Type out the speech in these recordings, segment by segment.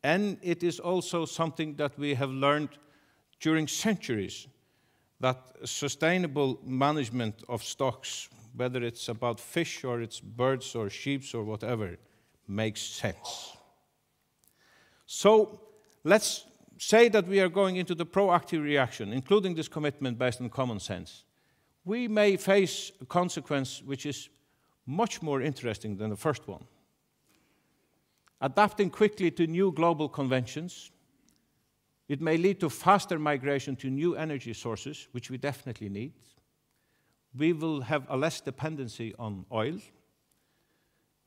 And it is also something that we have learned during centuries, that sustainable management of stocks, whether it's about fish or it's birds or sheep or whatever, makes sense. So let's say that we are going into the proactive reaction, including this commitment based on common sense. We may face a consequence which is much more interesting than the first one. Adapting quickly to new global conventions, it may lead to faster migration to new energy sources, which we definitely need. We will have a less dependency on oil.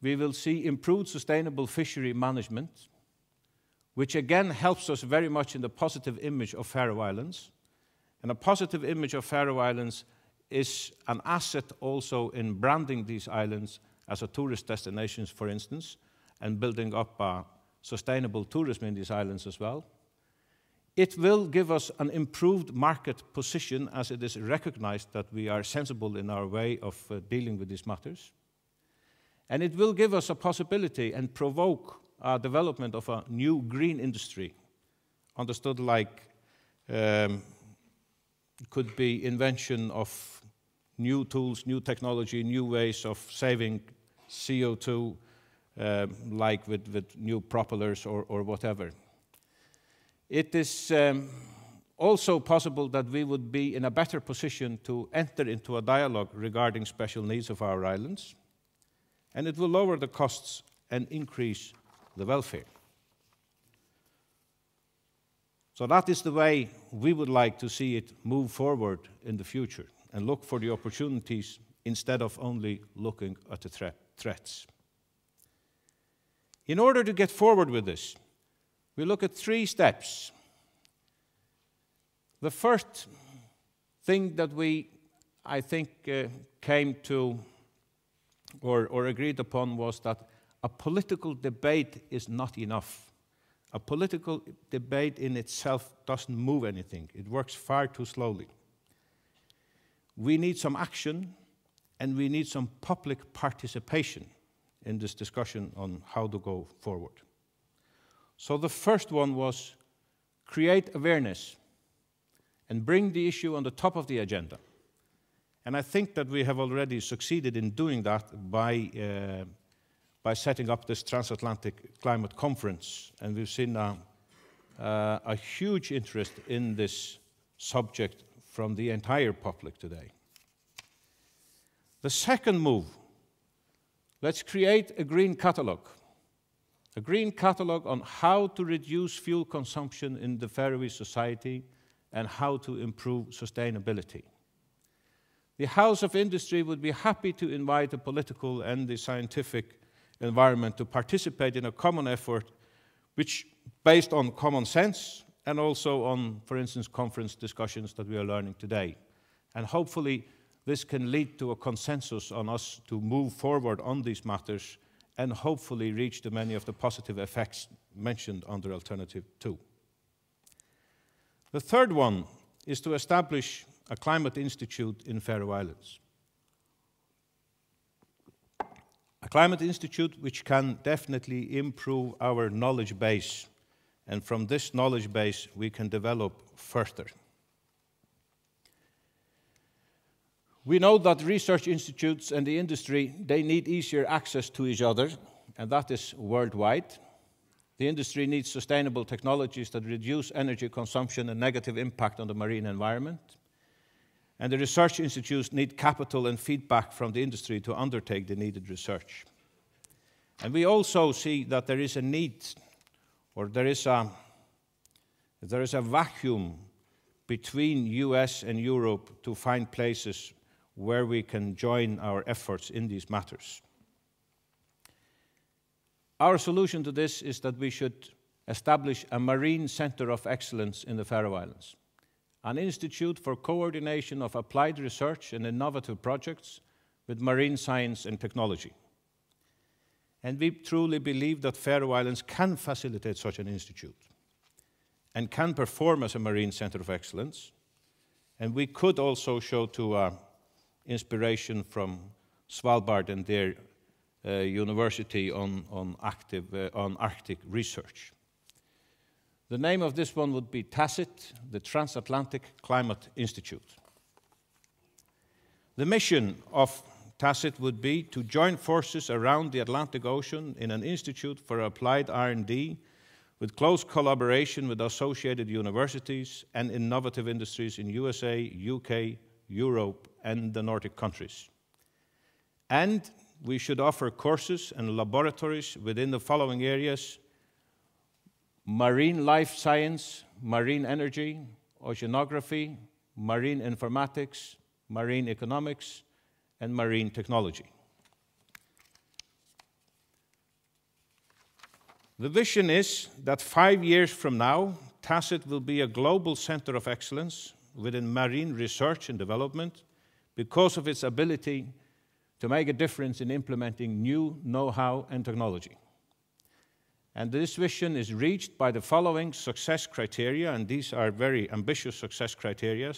We will see improved sustainable fishery management, which again helps us very much in the positive image of Faroe Islands. And a positive image of Faroe Islands is an asset also in branding these islands as a tourist destination, for instance, and building up a sustainable tourism in these islands as well. It will give us an improved market position as it is recognized that we are sensible in our way of dealing with these matters. And it will give us a possibility and provoke a development of a new green industry, understood like could be invention of new tools, new technology, new ways of saving CO2, like with new propellers or whatever. It is also possible that we would be in a better position to enter into a dialogue regarding special needs of our islands, and it will lower the costs and increase the welfare. So that is the way we would like to see it move forward in the future, and look for the opportunities instead of only looking at the threats. In order to get forward with this, we look at 3 steps. The first thing that we, I think, came to or agreed upon was that a political debate is not enough. A political debate in itself doesn't move anything. It works far too slowly. We need some action, and we need some public participation in this discussion on how to go forward. So the first one was create awareness and bring the issue on the top of the agenda. And I think that we have already succeeded in doing that by setting up this TransAtlantic Climate Conference. And we've seen a huge interest in this subject from the entire public today. The second move, let's create a green catalog. A green catalog on how to reduce fuel consumption in the Faroe society and how to improve sustainability. The House of Industry would be happy to invite the political and the scientific environment to participate in a common effort which based on common sense and also on, for instance, conference discussions that we are learning today. And hopefully this can lead to a consensus on us to move forward on these matters and hopefully reach the many of the positive effects mentioned under Alternative 2. The third one is to establish a climate institute in Faroe Islands. A climate institute which can definitely improve our knowledge base, and from this knowledge base we can develop further. We know that research institutes and the industry, they need easier access to each other, and that is worldwide. The industry needs sustainable technologies that reduce energy consumption and negative impact on the marine environment. And the research institutes need capital and feedback from the industry to undertake the needed research. And we also see that there is a need, or there is a vacuum between US and Europe to find places where we can join our efforts in these matters. Our solution to this is that we should establish a marine center of excellence in the Faroe Islands, an institute for coordination of applied research and innovative projects with marine science and technology. And we truly believe that Faroe Islands can facilitate such an institute and can perform as a marine center of excellence. And we could also show to inspiration from Svalbard and their university on Arctic research. The name of this one would be TACIT, the TransAtlantic Climate Institute. The mission of TACIT would be to join forces around the Atlantic Ocean in an institute for applied R&D with close collaboration with associated universities and innovative industries in USA, UK, Europe, and the Nordic countries. And we should offer courses and laboratories within the following areas: marine life science, marine energy, oceanography, marine informatics, marine economics, and marine technology. The vision is that 5 years from now, TACIT will be a global center of excellence within marine research and development because of its ability to make a difference in implementing new know-how and technology. And this vision is reached by the following success criteria, and these are very ambitious success criteria.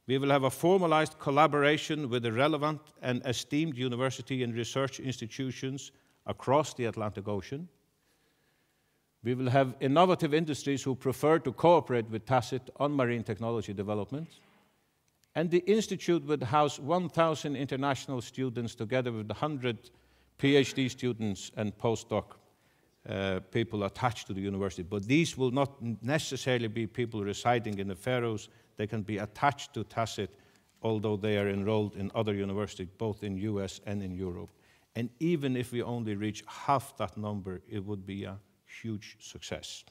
We will have a formalized collaboration with the relevant and esteemed university and research institutions across the Atlantic Ocean. We will have innovative industries who prefer to cooperate with TACIT on marine technology development. And the institute would house 1,000 international students together with 100 PhD students and postdoc people attached to the university. But these will not necessarily be people residing in the Faroes. They can be attached to TACIT, although they are enrolled in other universities, both in US and in Europe. And even if we only reach half that number, it would be a huge success.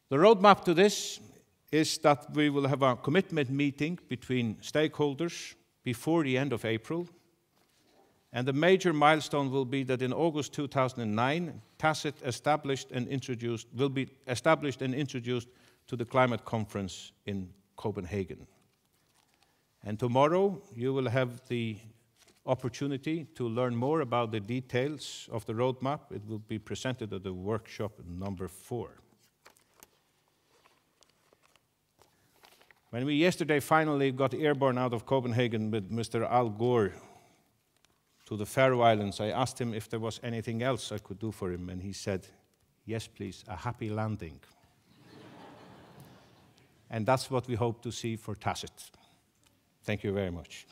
The roadmap to this is that we will have a commitment meeting between stakeholders before the end of April. And the major milestone will be that in August 2009, TACIT will be established and introduced to the climate conference in Copenhagen. And tomorrow, you will have the opportunity to learn more about the details of the roadmap. It will be presented at the workshop number 4. When we yesterday finally got airborne out of Copenhagen with Mr. Al Gore to the Faroe Islands, I asked him if there was anything else I could do for him, and he said, "Yes, please, a happy landing." And that's what we hope to see for TACIT. Thank you very much.